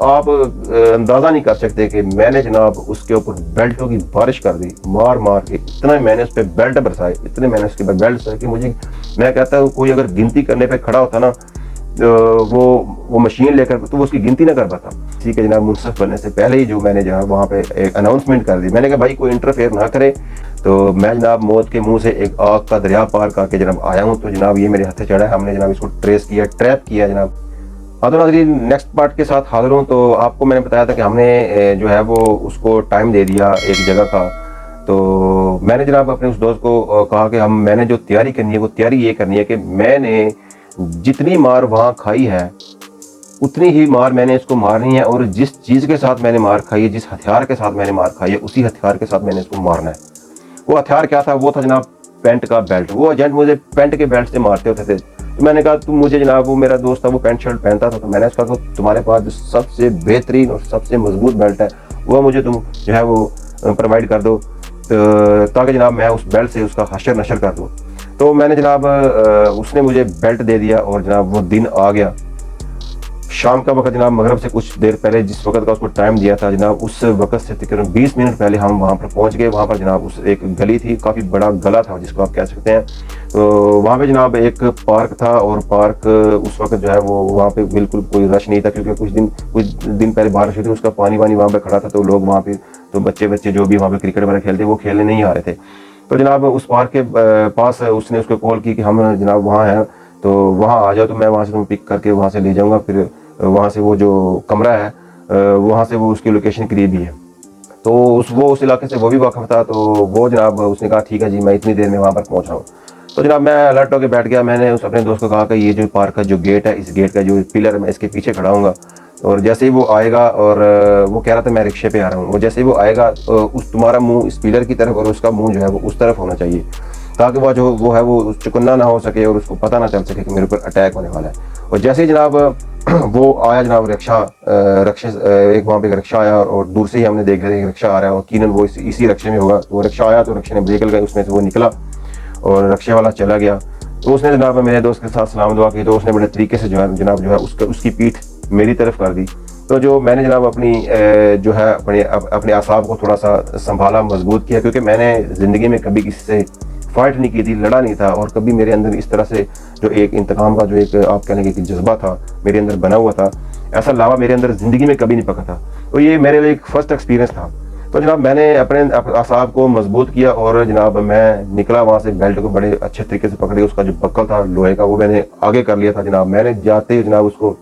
آپ اندازہ نہیں کر سکتے کہ میں نے جناب اس کے اوپر بیلٹوں کی بارش کر دی، مار مار کے اتنا میں نے اس پہ بیلٹ برسائے، اتنے میں نے اس کے اوپر بیلٹ برسائے کہ مجھے، میں کہتا ہوں کوئی اگر گنتی کرنے پہ کھڑا ہوتا نا وہ مشین لے کر تو وہ اس کی گنتی نہ کر پاتا. اسی کے جناب منصف بننے سے پہلے ہی جو میں نے جناب وہاں پہ ایک اناؤنسمنٹ کر دی، میں نے کہا بھائی کوئی انٹرفیئر نہ کرے. تو میں جناب موت کے منہ سے ایک آگ کا دریا پار کر کے جناب آیا ہوں. تو جناب یہ میرے ہاتھ سے چڑھا ہے، ہم نے جناب اس کو ٹریس کیا، ٹریپ کیا جناب. ہاں تو ناظرین نیکسٹ پارٹ کے ساتھ حاضر ہوں. تو آپ کو میں نے بتایا تھا کہ ہم نے جو ہے وہ اس کو ٹائم دے دیا ایک جگہ کا. تو میں نے جناب اپنے اس دوست کو کہا کہ میں نے جو تیاری کرنی ہے وہ تیاری یہ کرنی ہے کہ میں نے جتنی مار وہاں کھائی ہے اتنی ہی مار میں نے اس کو مارنی ہے، اور جس چیز کے ساتھ میں نے مار کھائی ہے، جس ہتھیار کے ساتھ میں نے مار کھائی ہے، اسی ہتھیار کے ساتھ میں نے اس کو مارنا ہے. وہ ہتھیار کیا تھا؟ وہ تھا جناب پینٹ کا بیلٹ. وہ ایجنٹ مجھے پینٹ کے بیلٹ سے مارتے ہوتے تھے. تو میں نے کہا تم مجھے جناب، وہ میرا دوست تھا وہ پینٹ شرٹ پہنتا تھا، تو میں نے اس کا کہا تمہارے پاس جو سب سے بہترین اور سب سے مضبوط بیلٹ ہے وہ مجھے تم جو ہے وہ پرووائڈ کر دو تاکہ جناب میں اس بیلٹ سے اس کا حشر نشر کر دوں. تو میں نے جناب اس نے مجھے بیلٹ دے دیا، اور جناب وہ دن آ گیا شام کا وقت جناب، مغرب سے کچھ دیر پہلے جس وقت کا اس کو ٹائم دیا تھا جناب، اس وقت سے تقریباً 20 منٹ پہلے ہم وہاں پر پہنچ گئے. وہاں پر جناب اس ایک گلی تھی، کافی بڑا گلا تھا جس کو آپ کہہ سکتے ہیں. تو وہاں پہ جناب ایک پارک تھا، اور پارک اس وقت جو ہے وہ وہاں پہ بالکل کوئی رش نہیں تھا، کیونکہ کچھ دن پہلے بارش ہوئی تھی. اس کا پانی وہاں پہ کھڑا تھا، تو لوگ وہاں پہ، تو بچے جو بھی وہاں پہ کرکٹ وغیرہ کھیلتے وہ کھیلنے نہیں آ رہے تھے. تو جناب اس پارک کے پاس اس نے اس کو کال کی کہ ہم جناب وہاں ہیں، تو وہاں آ جاؤ، تو میں وہاں سے تم پک کر کے وہاں سے لے جاؤں گا. پھر وہاں سے وہ جو کمرہ ہے وہاں سے وہ اس کی لوکیشن قریب ہی ہے. تو وہ اس علاقے سے وہ بھی واقف تھا. تو وہ جناب اس نے کہا ٹھیک ہے جی میں اتنی دیر میں وہاں پر پہنچ رہا ہوں. تو جناب میں الرٹ ہو کے بیٹھ گیا. میں نے اپنے دوست کو کہا کہ یہ جو پارک کا جو گیٹ ہے، اس گیٹ کا جو پلر ہے میں اس کے پیچھے کھڑا ہوں گا، اور جیسے ہی وہ آئے گا، اور وہ کہہ رہا تھا میں رکشے پہ آ رہا ہوں، وہ جیسے ہی وہ آئے گا تمہارا منہ اس پلر کی طرف اور اس کا منہ جو ہے وہ اس طرف ہونا چاہیے، تاکہ وہ ہے وہ چکنا نہ ہو سکے اور اس کو پتہ نہ چل سکے کہ میرے اوپر اٹیک ہونے والا ہے. اور جیسے ہی جناب وہ آیا جناب رکشہ ایک وہاں پہ ایک رکشہ آیا، اور دور سے ہی ہم نے دیکھ لیا کہ رکشہ آ رہا ہے، اور یقیناً وہ اسی رکشے میں ہوگا. تو وہ رکشہ آیا تو رکشے نے بریک لگائی، اس میں سے وہ نکلا اور رکشے والا چلا گیا. تو اس نے جناب میرے دوست کے ساتھ سلام دعا کی. تو اس نے بڑے طریقے سے جناب جو ہے اس کی پیٹھ میری طرف کر دی. تو جو میں نے جناب اپنی جو ہے اپنے اعصاب کو تھوڑا سا سنبھالا، مضبوط کیا، کیونکہ میں نے زندگی میں کبھی کسی سے فائٹ نہیں کی تھی، لڑا نہیں تھا، اور کبھی میرے اندر اس طرح سے جو ایک انتقام کا جو ایک آپ کہنے کے جذبہ تھا میرے اندر بنا ہوا تھا، ایسا لاوا میرے اندر زندگی میں کبھی نہیں پکا تھا. تو یہ میرے لیے ایک فرسٹ ایکسپیرینس تھا. تو جناب میں نے اپنے اعصاب کو مضبوط کیا، اور جناب میں نکلا وہاں سے، بیلٹ کو بڑے اچھے طریقے سے پکڑ لیا. اس کا جو بکل تھا لوہے کا وہ میں نے آگے کر لیا تھا. جناب میں نے جاتے ہی جناب اس کو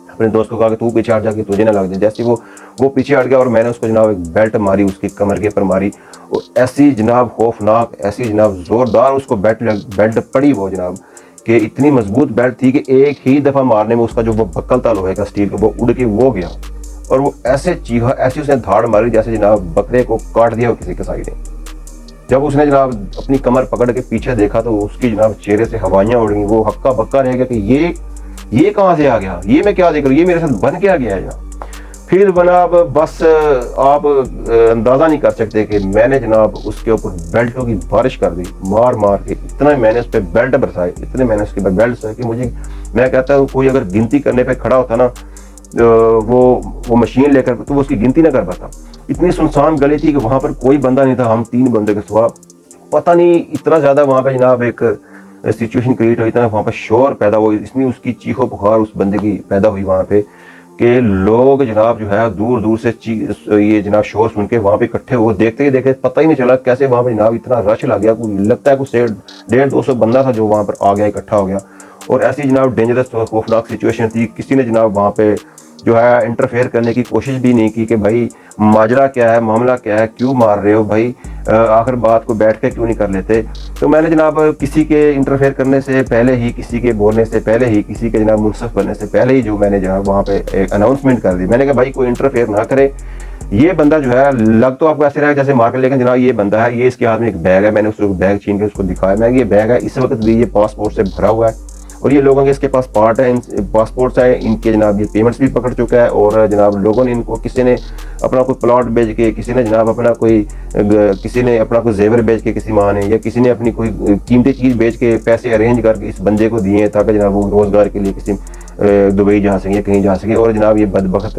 اپنے دوست کو کہا کہ تو پیچھے ہٹ جا کے تجھے نہ لگ جائے. جیسے وہ پیچھے ہٹ گیا، اور میں نے اس کو جناب ایک بیلٹ ماری اس کی کمر کے پر ماری، اور ایسی جناب خوفناک، ایسی جناب زوردار اس کو بیلٹ پڑی وہ جناب، کہ اتنی مضبوط بیلٹ تھی کہ ایک ہی دفعہ مارنے میں اس کا جو وہ بکل تھا لوہے کا اسٹیل کا وہ اڑ کے وہ گیا. اور وہ ایسے چیخا، ایسی اس نے دھاڑ ماری جیسے جناب بکرے کو کاٹ دیا ہو کسی کسائی نے. جب اس نے جناب اپنی کمر پکڑ کے پیچھے دیکھا تو اس کی جناب چہرے سے ہوائیاں اڑ گئیں. وہ ہکا بکا رہ گیا کہ یہ کہاں سے آ گیا، یہ میں کیا دیکھ رہا ہوں، یہ میرے ساتھ بن کے آ گیا ہے جناب. پھر جناب بس آپ اندازہ نہیں کر سکتے کہ میں نے جناب اس کے اوپر بیلٹوں کی بارش کر دی، مار مار کے اتنا میں نے اس پہ بیلٹ برسائے، اتنے میں نے اس کے بیلٹ برسائے کہ مجھے، میں کہتا ہوں کوئی اگر گنتی کرنے پہ کھڑا ہوتا نا وہ مشین لے کر تو وہ اس کی گنتی نہ کر پاتا. اتنی سنسان گلی تھی کہ وہاں پر کوئی بندہ نہیں تھا، ہم 3 بندے کے سوا. پتہ نہیں اتنا زیادہ وہاں پہ جناب ایک سچویشن کریٹ ہوئی، اتنا وہاں پہ شور پیدا ہوئی، اس میں اس کی چیخ و پکار اس بندے کی پیدا ہوئی وہاں پہ، کہ لوگ جناب جو ہے دور دور سے یہ جناب شور سن کے وہاں پہ اکٹھے ہوئے. دیکھتے ہی دیکھتے پتہ ہی نہیں چلا کیسے وہاں پہ جناب اتنا رش لگ گیا. کوئی لگتا ہے کوئی 150-200 بندہ تھا جو وہاں پر آ گیا، اکٹھا ہو گیا. اور ایسی جناب ڈینجرس خوفناک سچویشن تھی. کسی نے جناب وہاں پہ جو ہے انٹرفیئر کرنے کی کوشش بھی نہیں کی کہ بھائی ماجرا کیا ہے، معاملہ کیا ہے، کیوں مار رہے ہو بھائی، آخر بات کو بیٹھ کے کیوں نہیں کر لیتے. تو میں نے جناب کسی کے انٹرفیئر کرنے سے پہلے ہی، کسی کے بولنے سے پہلے ہی، کسی کے جناب منصف بننے سے پہلے ہی جو میں نے جناب وہاں پہ ایک اناؤنسمنٹ کر دی. میں نے کہا بھائی کوئی انٹرفیئر نہ کرے. یہ بندہ جو ہے لگ تو آپ کو ایسے رہا ہے جیسے مار کے، لیکن جناب یہ بندہ ہے، یہ اس کے ہاتھ میں ایک بیگ ہے. میں نے اس کو بیگ چھین کے اس کو دکھایا، میں یہ بیگ ہے اس وقت بھی یہ پاسپورٹ سے بھرا ہوا ہے، اور یہ لوگوں کے اس کے پاس پارٹ ہے، پاسپورٹس ہے ان کے جناب، یہ پیمنٹس بھی پکڑ چکا ہے. اور جناب لوگوں نے ان کو، کسی نے اپنا کوئی پلاٹ بیچ کے، کسی نے جناب اپنا کوئی زیور بیچ کے کسی ماں نے، یا کسی نے اپنی کوئی قیمتی چیز بیچ کے پیسے ارینج کر کے اس بندے کو دیے تاکہ جناب وہ روزگار کے لیے کسی دبئی جا سکے یا کہیں جا سکے. اور جناب یہ بدبخت